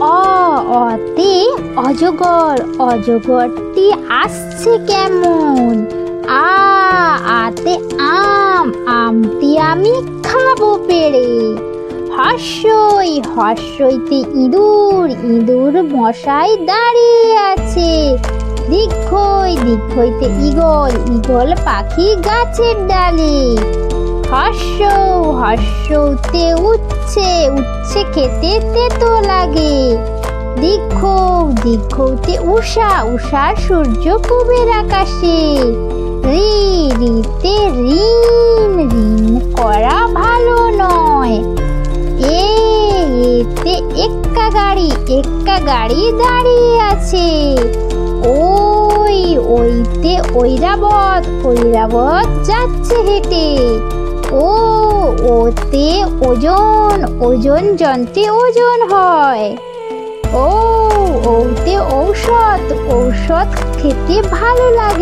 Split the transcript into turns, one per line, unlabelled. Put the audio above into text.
অ অতে অজগর, অজগরটি আসছে কেমন। আ আতে আম, আমটি আমি খাবো পেড়ে। হর্ষই, হর্ষইতে ইঁদুর, ইঁদুর মশাই দাঁড়িয়ে আছে। দীর্ঘই, দীর্ঘইতে ঈগল, ঈগল পাখি গাছের ডালে। হর্ষ, হর্ষতে উচ্ছে, উচ্ছে খেতে তেতো লাগে। দীর্ঘ, দীর্ঘতে উষা, উষার সূর্য পূবের আকাশে। রি, রিতে ঋণ, ঋণ করা ভালো নয়। এতে এক্কা গাড়ি, এক্কা গাড়ি দাঁড়িয়ে আছে। ওই, ওইতে ঐরাবত, ঐরাবত যাচ্ছে হেঁটে। ও ওতে ওজন, ওজন যন্ত্রে ওজন হয়। ও ওতে ঔষধ, ঔষধ খেতে ভালো লাগে।